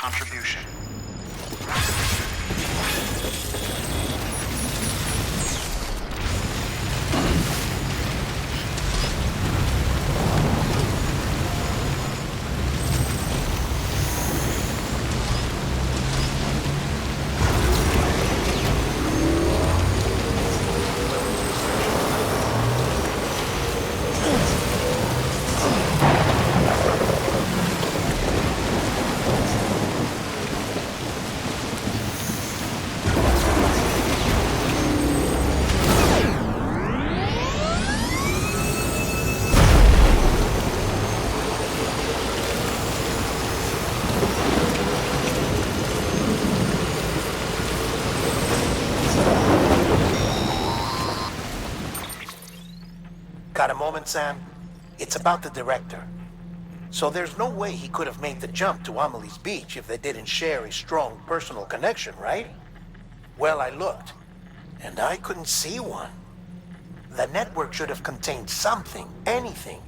contribution. Got a moment, Sam? It's about the director. So there's no way he could have made the jump to Amelie's Beach if they didn't share a strong personal connection, right? Well, I looked, and I couldn't see one. The network should have contained something, anything,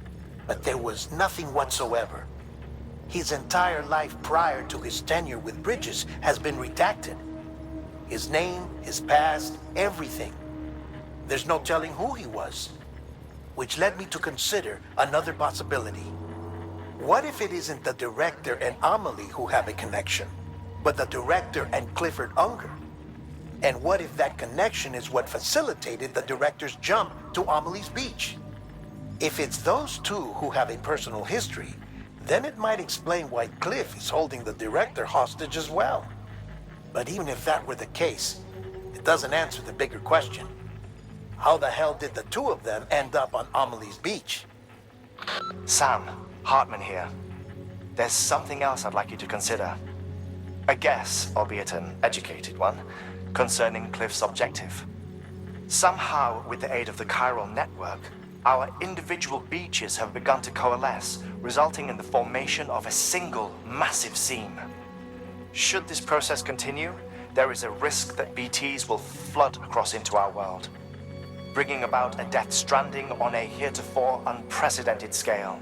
but there was nothing whatsoever. His entire life prior to his tenure with Bridges has been redacted. His name, his past, everything. There's no telling who he was. Which led me to consider another possibility. What if it isn't the director and Amelie who have a connection, but the director and Clifford Unger? And what if that connection is what facilitated the director's jump to Amelie's Beach? If it's those two who have a personal history, then it might explain why Cliff is holding the director hostage as well. But even if that were the case, it doesn't answer the bigger question. How the hell did the two of them end up on Amelie's Beach? Sam, Hartman here. There's something else I'd like you to consider. A guess, albeit an educated one, concerning Cliff's objective. Somehow, with the aid of the chiral network, our individual beaches have begun to coalesce, resulting in the formation of a single massive seam. Should this process continue, there is a risk that BTs will flood across into our world, bringing about a death stranding on a heretofore unprecedented scale.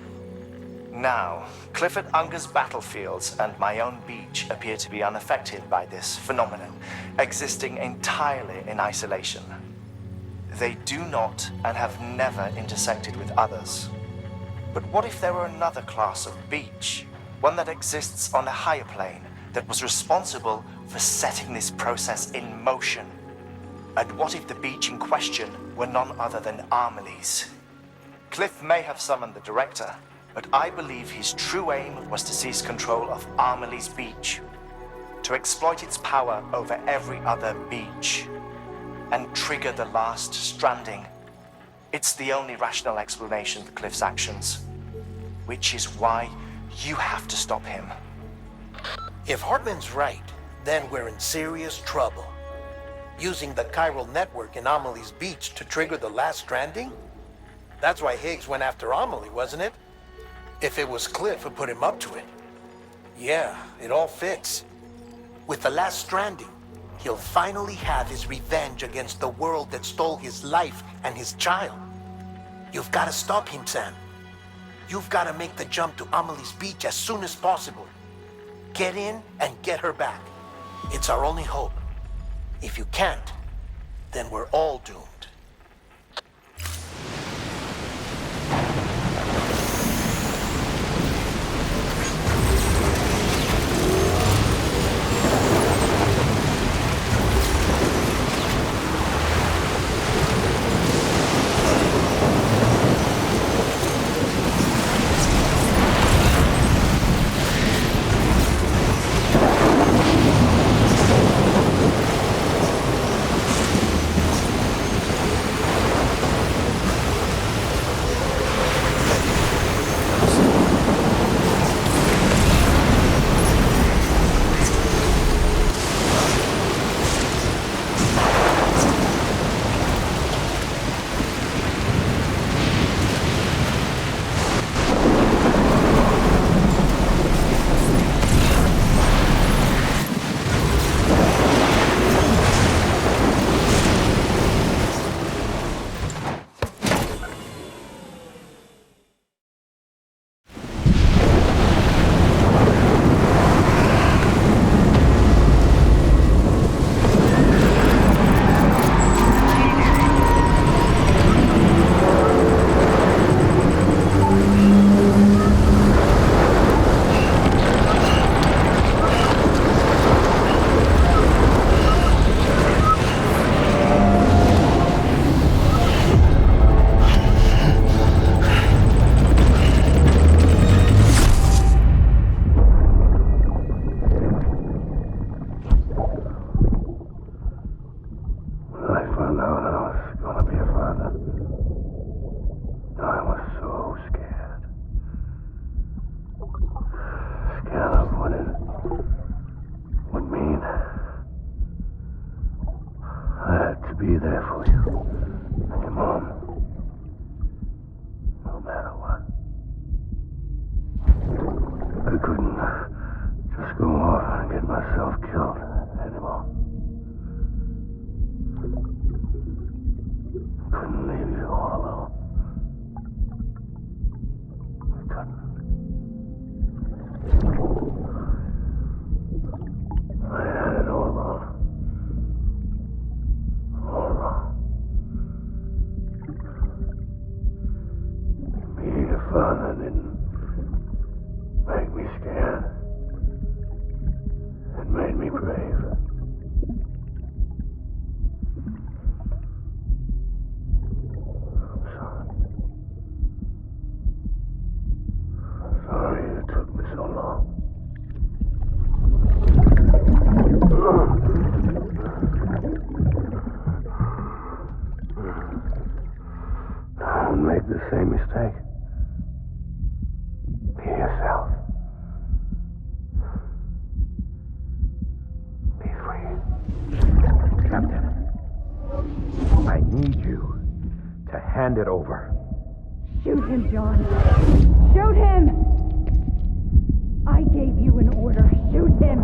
Now, Clifford Unger's battlefields and my own beach appear to be unaffected by this phenomenon, existing entirely in isolation. They do not and have never intersected with others. But what if there were another class of beach, one that exists on a higher plane, that was responsible for setting this process in motion? And what if the beach in question were none other than Amelie's? Cliff may have summoned the director, but I believe his true aim was to seize control of Amelie's Beach, to exploit its power over every other beach, and trigger the last stranding. It's the only rational explanation for Cliff's actions, which is why you have to stop him. If Hartman's right, then we're in serious trouble. Using the chiral network in Amelie's Beach to trigger the last stranding? That's why Higgs went after Amelie, wasn't it? If it was Cliff who put him up to it. Yeah, it all fits. With the last stranding, he'll finally have his revenge against the world that stole his life and his child. You've got to stop him, Sam. You've got to make the jump to Amelie's Beach as soon as possible. Get in and get her back. It's our only hope. If you can't, then we're all doomed. just go off and get myself killed anymore. Couldn't leave you all alone. I couldn't. I had it all wrong. All wrong. Being a father didn't make me scared. It made me brave. I'm sorry. I'm sorry it took me so long. Don't make the same mistake. Be yourself. Be free. Captain, I need you to hand it over. Shoot him, John. Shoot him! I gave you an order. Shoot him!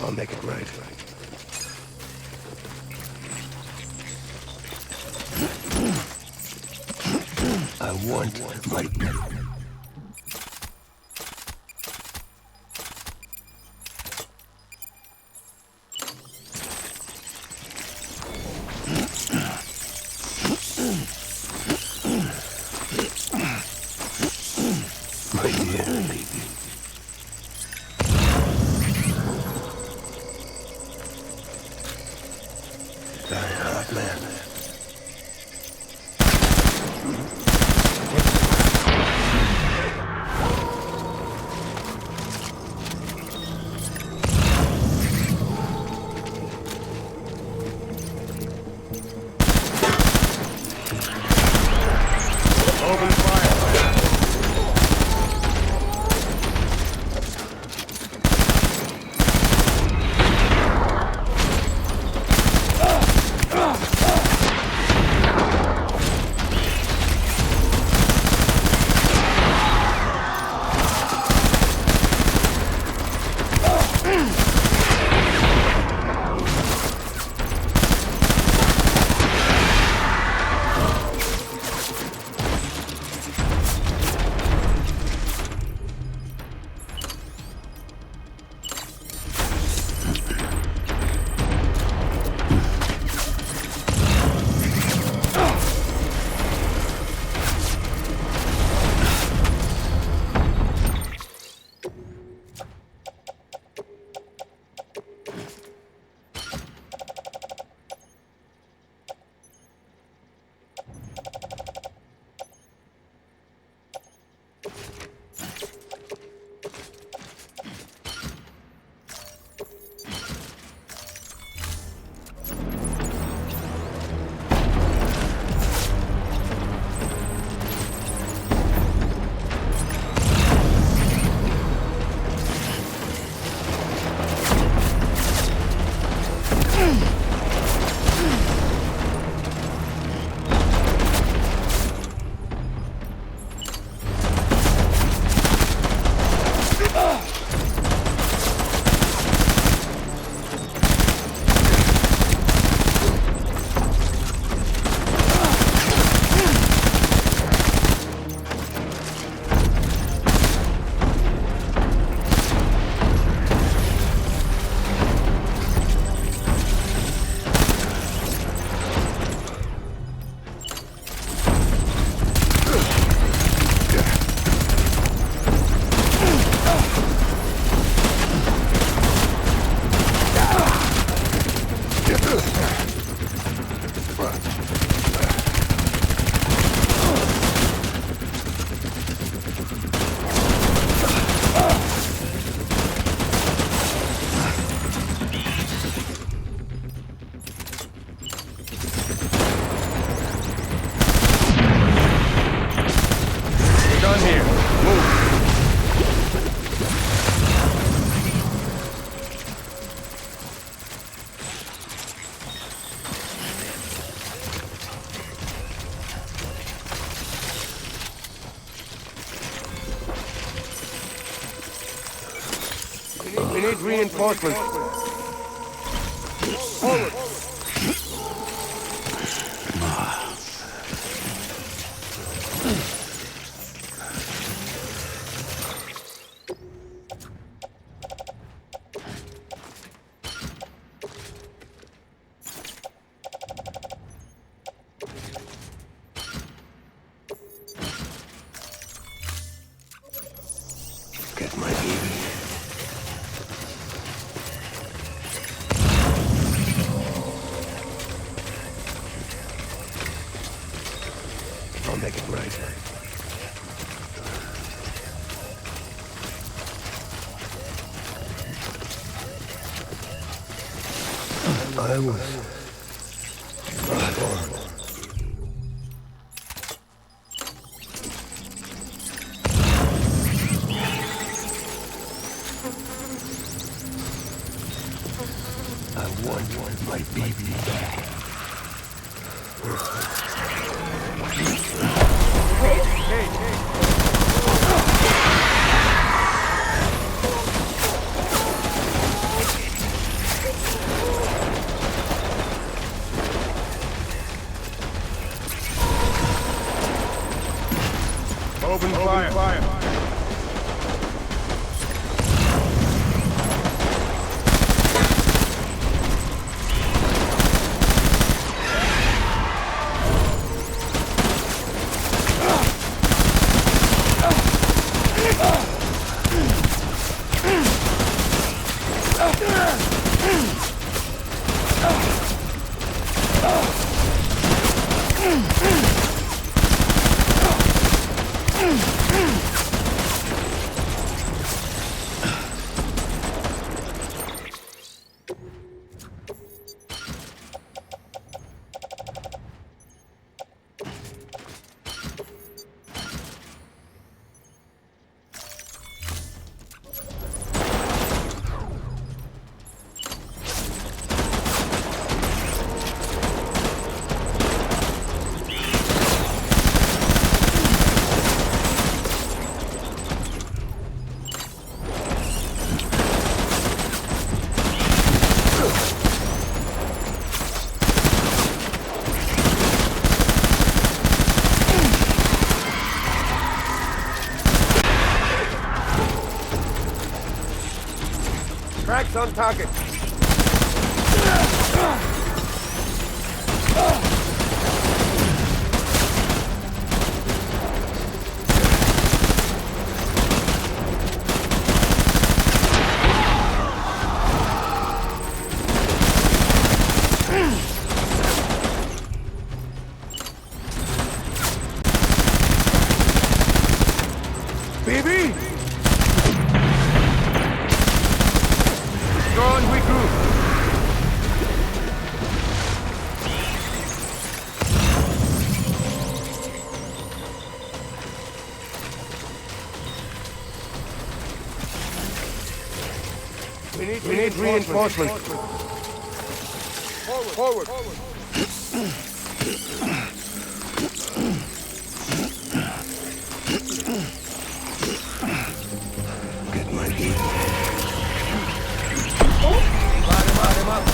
I'll make it right. I want my people. My dear baby. Die hard, man. Open fire. We need reinforcements. Forward. Get my baby. I'll make it right. I was born. I want my baby back. Tracks on target. BB! Go and regroup. We need reinforcement. Forward. Get my heat. Light him up.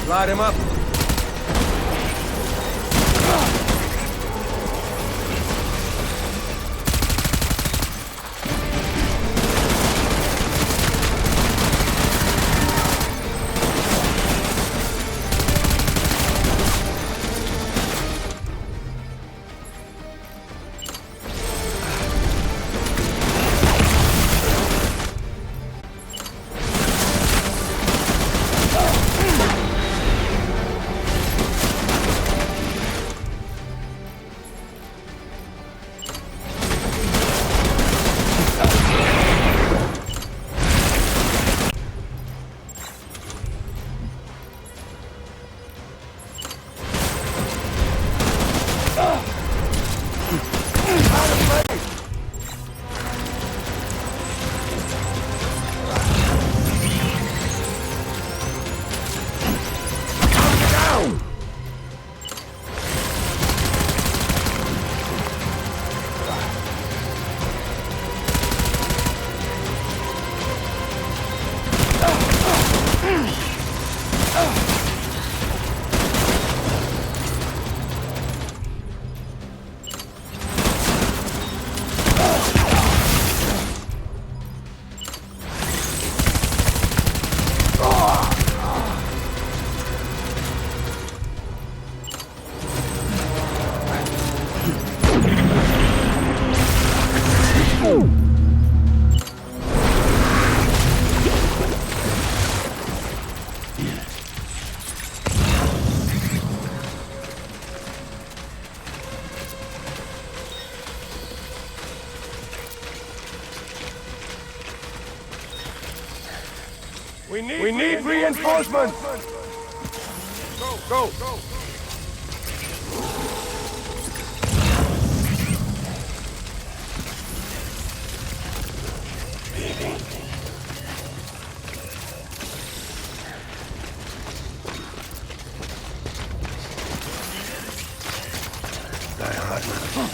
Light him up. We need reinforcements! Go! Die Hartman.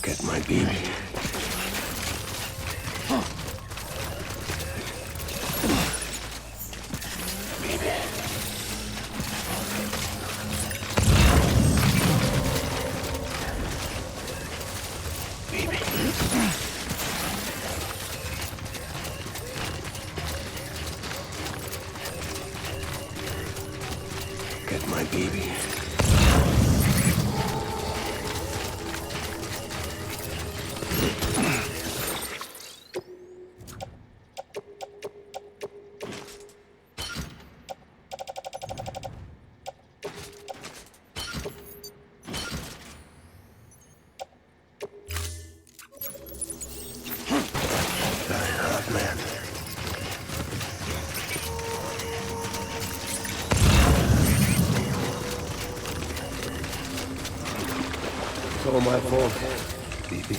Get my baby. Get my baby. Man. It's all my fault, baby.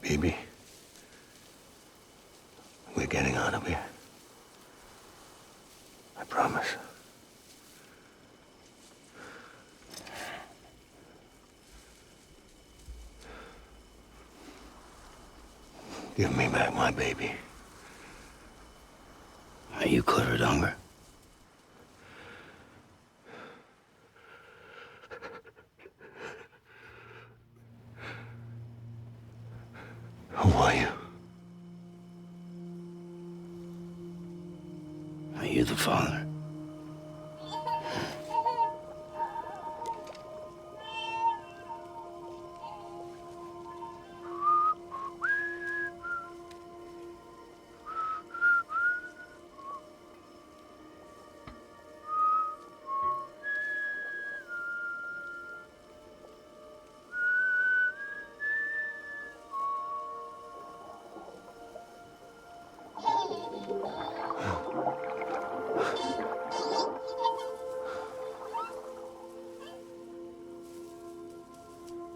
Baby, we're getting out of here. I promise. Give me back my baby. Are you clear, Donger? Who are you? Are you the father?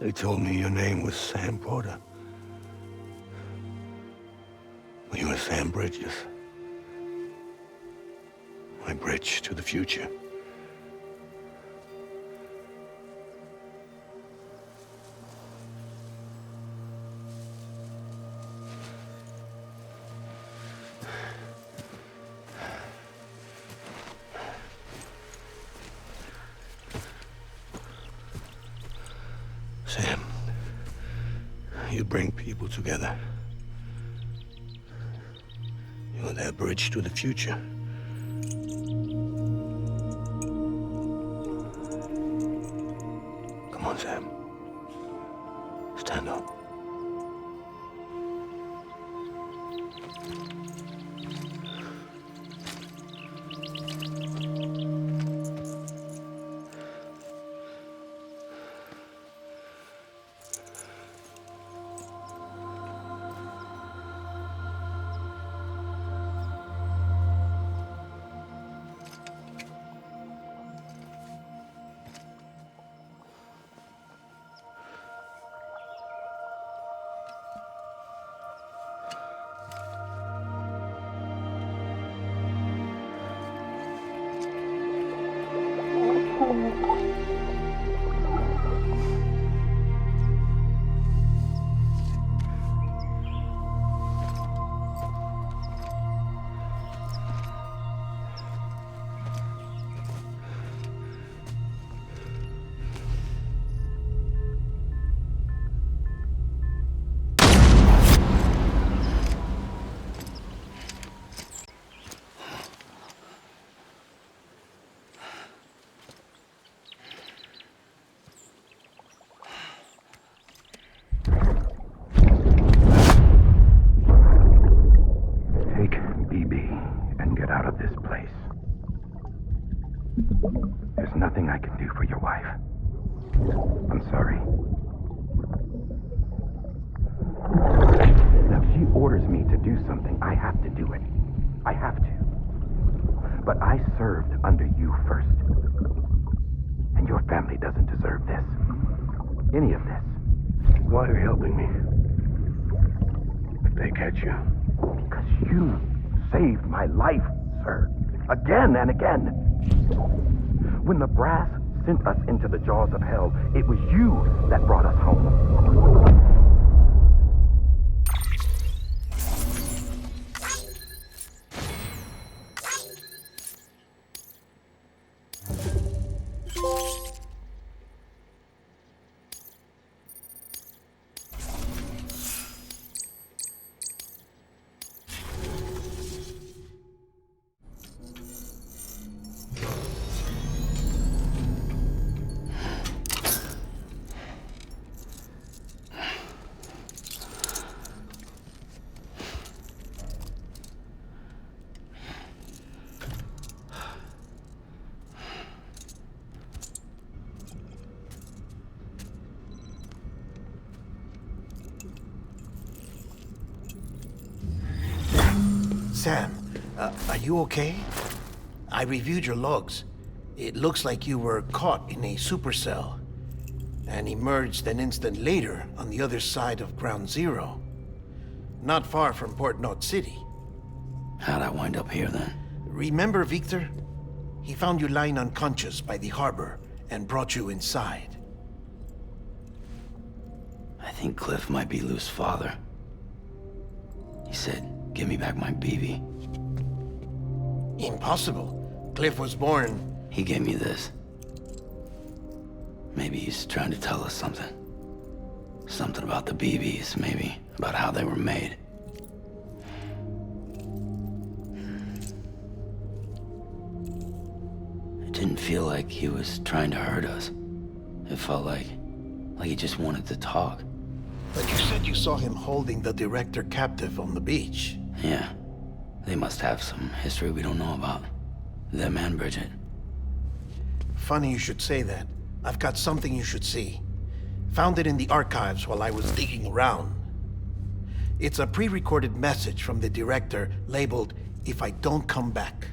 They told me your name was Sam Porter. Well, you were Sam Bridges. My bridge to the future. Sam, you bring people together. You're their bridge to the future. Come on, Sam. Stand up. There's nothing I can do for your wife. I'm sorry. Now, if she orders me to do something, I have to do it. I have to. But I served under you first. And your family doesn't deserve this. Any of this. Why are you helping me? If they catch you. Because you saved my life, sir. Again and again. When the brass sent us into the jaws of hell, it was you that brought us home. Sam, are you okay? I reviewed your logs. It looks like you were caught in a supercell and emerged an instant later on the other side of Ground Zero. Not far from Port Knot City. How'd I wind up here then? Remember Victor? He found you lying unconscious by the harbor and brought you inside. I think Cliff might be Lou's father. He said, "Give me back my BB." Impossible. Cliff was born... He gave me this. Maybe he's trying to tell us something. Something about the BBs, maybe. About how they were made. It didn't feel like he was trying to hurt us. It felt like he just wanted to talk. But you said you saw him holding the director captive on the beach. Yeah. They must have some history we don't know about. Them and Bridget. Funny you should say that. I've got something you should see. Found it in the archives while I was digging around. It's a pre-recorded message from the director labeled, "If I don't come back."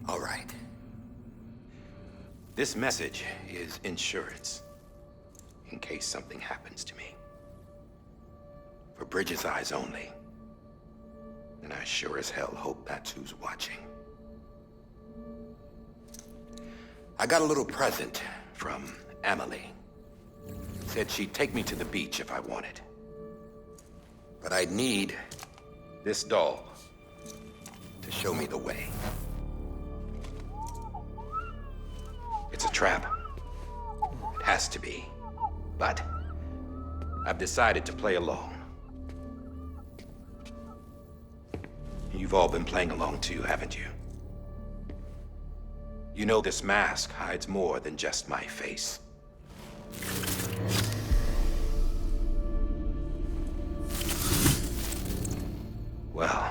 All right. This message is insurance, in case something happens to me. For Bridget's eyes only. And I sure as hell hope that's who's watching. I got a little present from Emily. Said she'd take me to the beach if I wanted. But I'd need this doll to show me the way. It's a trap. It has to be. But I've decided to play along. You've all been playing along too, haven't you? You know this mask hides more than just my face. Well,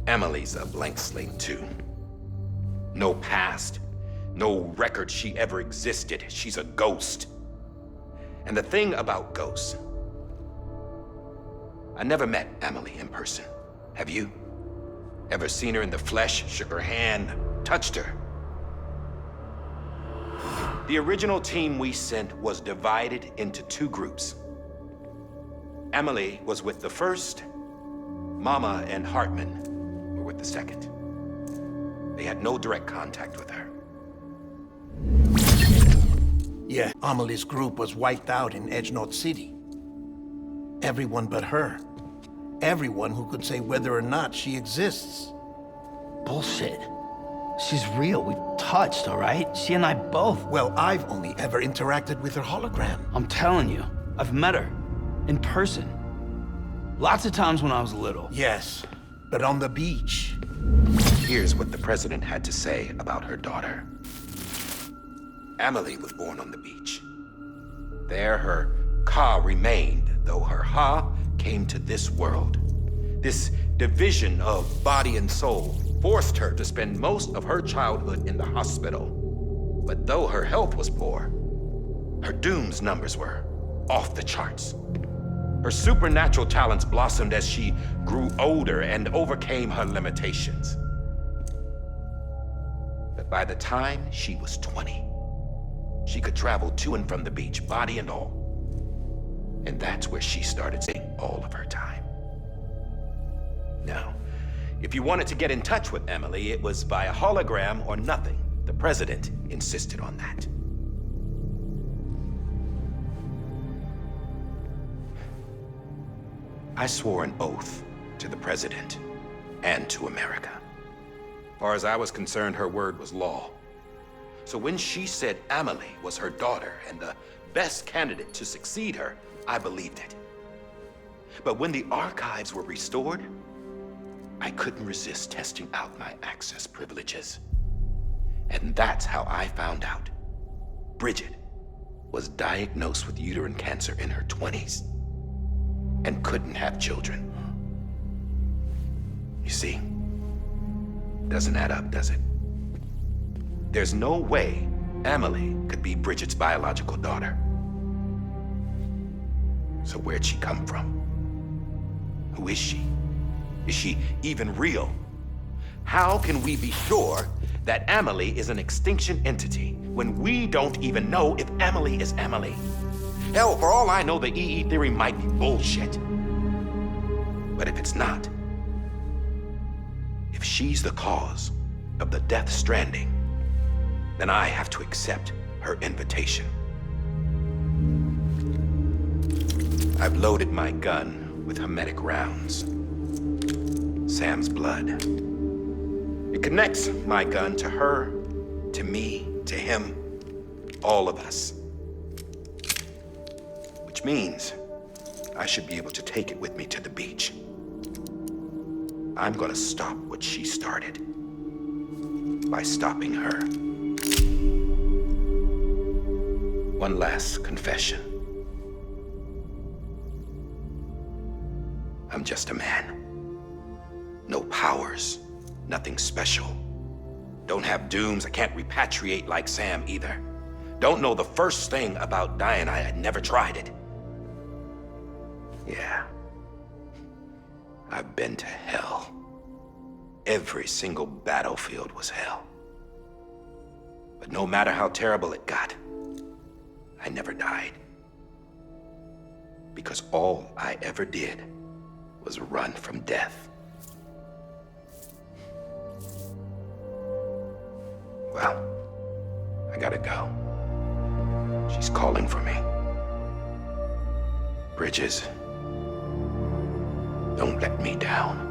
Emily's a blank slate too. No past. No record she ever existed. She's a ghost. And the thing about ghosts, I never met Emily in person. Have you? Ever seen her in the flesh, shook her hand, touched her? The original team we sent was divided into two groups. Emily was with the first. Mama and Hartman were with the second. They had no direct contact with her. Yeah, Amelie's group was wiped out in Edgenorth City. Everyone but her. Everyone who could say whether or not she exists. Bullshit. She's real. We've touched, all right? She and I both. Well, I've only ever interacted with her hologram. I'm telling you, I've met her. In person. Lots of times when I was little. Yes, but on the beach. Here's what the president had to say about her daughter. Emily was born on the beach. There her Ka remained, though her Ha came to this world. This division of body and soul forced her to spend most of her childhood in the hospital. But though her health was poor, her Doom's numbers were off the charts. Her supernatural talents blossomed as she grew older and overcame her limitations. But by the time she was 20, she could travel to and from the beach, body and all. And that's where she started spending all of her time. Now, if you wanted to get in touch with Emily, it was via hologram or nothing. The president insisted on that. I swore an oath to the president and to America. As far as I was concerned, her word was law. So when she said Emily was her daughter and the best candidate to succeed her, I believed it. But when the archives were restored, I couldn't resist testing out my access privileges. And that's how I found out Bridget was diagnosed with uterine cancer in her 20s and couldn't have children. You see, doesn't add up, does it? There's no way Emily could be Bridget's biological daughter. So where'd she come from? Who is she? Is she even real? How can we be sure that Emily is an extinction entity when we don't even know if Emily is Emily? Hell, for all I know, the EE theory might be bullshit. But if it's not, if she's the cause of the death stranding, then I have to accept her invitation. I've loaded my gun with hermetic rounds. Sam's blood. It connects my gun to her, to me, to him, all of us. Which means I should be able to take it with me to the beach. I'm gonna stop what she started by stopping her. One last confession. I'm just a man. No powers, nothing special. Don't have dooms, I can't repatriate like Sam either. Don't know the first thing about dying, I had never tried it. Yeah. I've been to hell. Every single battlefield was hell. But no matter how terrible it got, I never died. Because all I ever did was run from death. Well, I gotta go. She's calling for me. Bridges, don't let me down.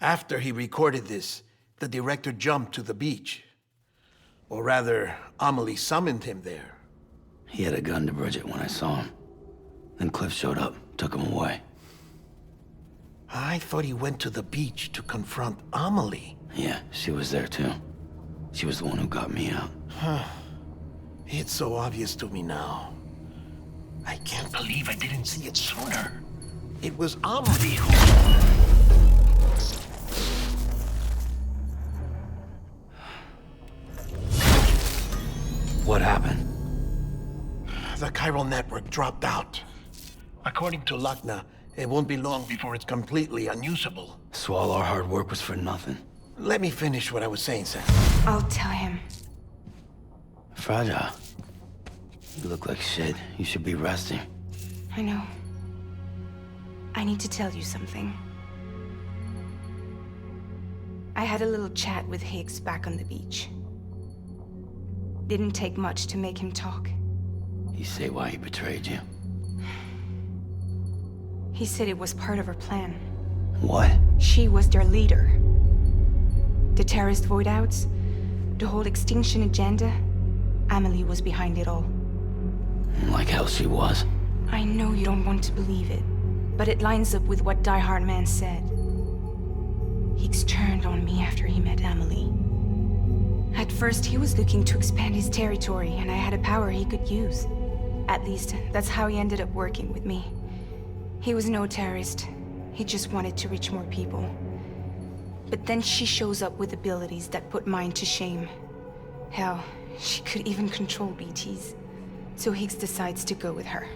After he recorded this, the director jumped to the beach. Or rather, Amelie summoned him there. He had a gun to Bridget when I saw him. Then Cliff showed up, took him away. I thought he went to the beach to confront Amelie. Yeah, she was there too. She was the one who got me out. It's so obvious to me now. I can't believe I didn't see it sooner. It was Amelie who... What happened? The chiral network dropped out. According to Lachna, it won't be long before it's completely unusable. So all our hard work was for nothing. Let me finish what I was saying, Sam. I'll tell him. Fragile. You look like shit. You should be resting. I know. I need to tell you something. I had a little chat with Higgs back on the beach. Didn't take much to make him talk. You say why he betrayed you? He said it was part of her plan. What? She was their leader. The terrorist void-outs, the whole extinction agenda, Amelie was behind it all. Like hell she was. I know you don't want to believe it, but it lines up with what Die Hard Man said. Higgs turned on me after he met Amelie. At first, he was looking to expand his territory, and I had a power he could use. At least, that's how he ended up working with me. He was no terrorist. He just wanted to reach more people. But then she shows up with abilities that put mine to shame. Hell, she could even control BTs. So Higgs decides to go with her.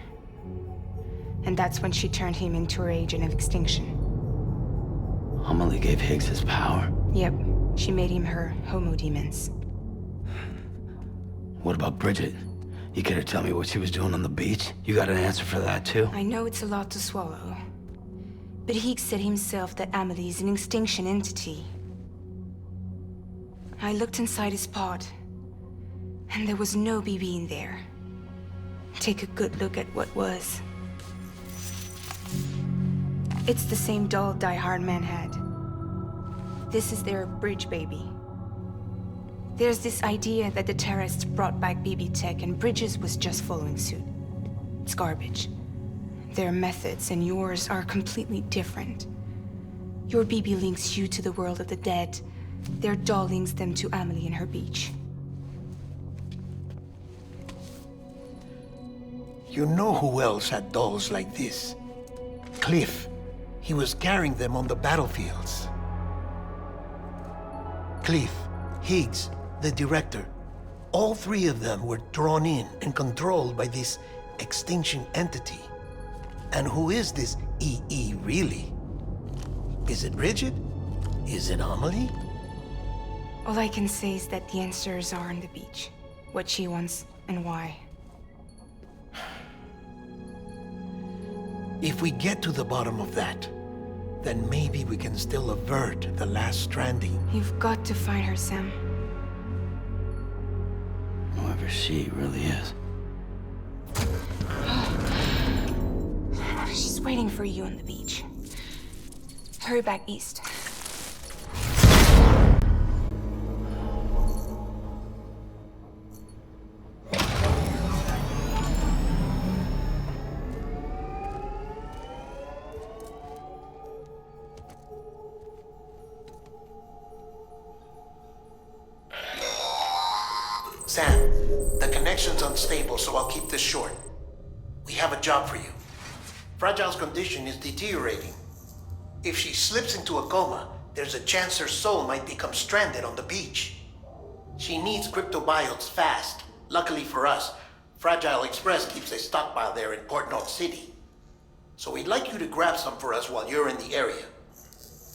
And that's when she turned him into her agent of extinction. Amelie gave Higgs his power. Yep, she made him her Homo Demons. What about Bridget? You care to tell me what she was doing on the beach? You got an answer for that too? I know it's a lot to swallow. But Higgs said himself that Amelie is an extinction entity. I looked inside his pod, and there was no BB in there. Take a good look at what was. It's the same doll Die Hard Man had. This is their bridge baby. There's this idea that the terrorists brought back BB tech and Bridges was just following suit. It's garbage. Their methods and yours are completely different. Your BB links you to the world of the dead. Their doll links them to Amelie and her beach. You know who else had dolls like this? Cliff. He was carrying them on the battlefields. Cliff, Higgs, the director. All three of them were drawn in and controlled by this extinction entity. And who is this EE really? Is it Bridget? Is it Amelie? All I can say is that the answers are on the beach. What she wants and why. If we get to the bottom of that, then maybe we can still avert the last stranding. You've got to find her, Sam. Whoever she really is. She's waiting for you on the beach. Hurry back east. Sam, the connection's unstable, so I'll keep this short. We have a job for you. Fragile's condition is deteriorating. If she slips into a coma, there's a chance her soul might become stranded on the beach. She needs cryptobiotes fast. Luckily for us, Fragile Express keeps a stockpile there in Port North City. So we'd like you to grab some for us while you're in the area.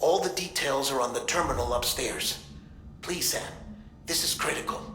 All the details are on the terminal upstairs. Please, Sam, this is critical.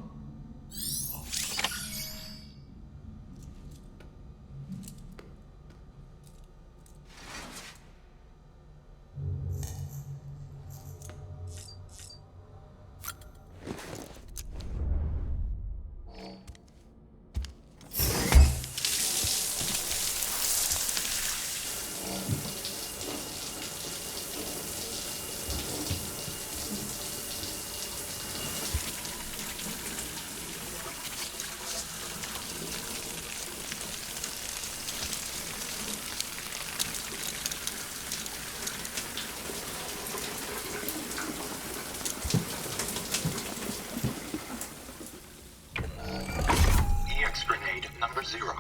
Grenade number 0.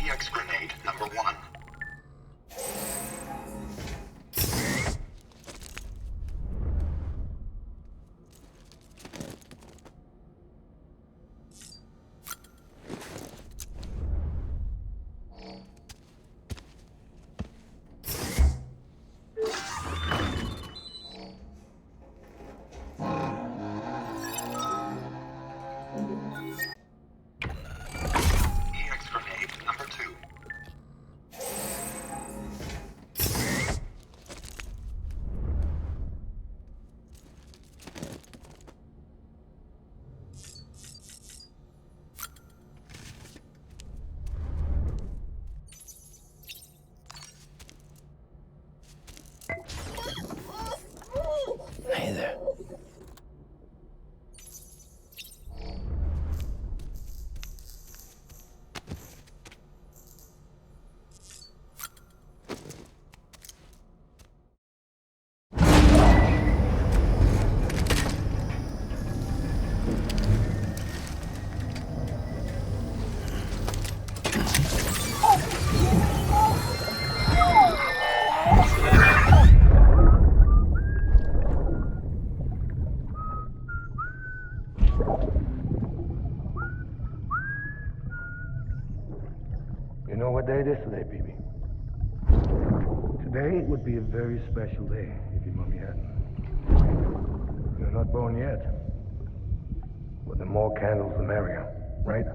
EX grenade number 1. EX grenade number 2. Hey there. You know what day it is today, BB? Today would be a very special day if your mommy hadn't. You're not born yet. But the more candles, the merrier, right?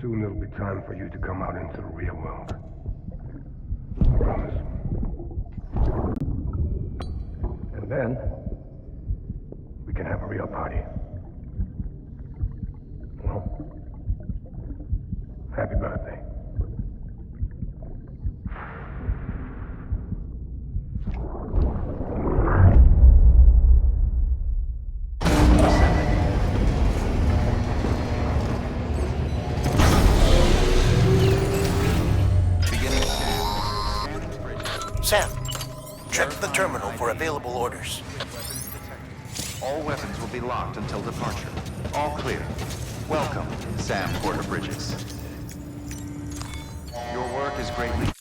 Soon it'll be time for you to come out into the real world. I promise. And then, we can have a real party. Well, happy birthday. Sam, check the terminal for available orders. All weapons will be locked until departure. All clear. Welcome, Sam Porter Bridges. Your work is greatly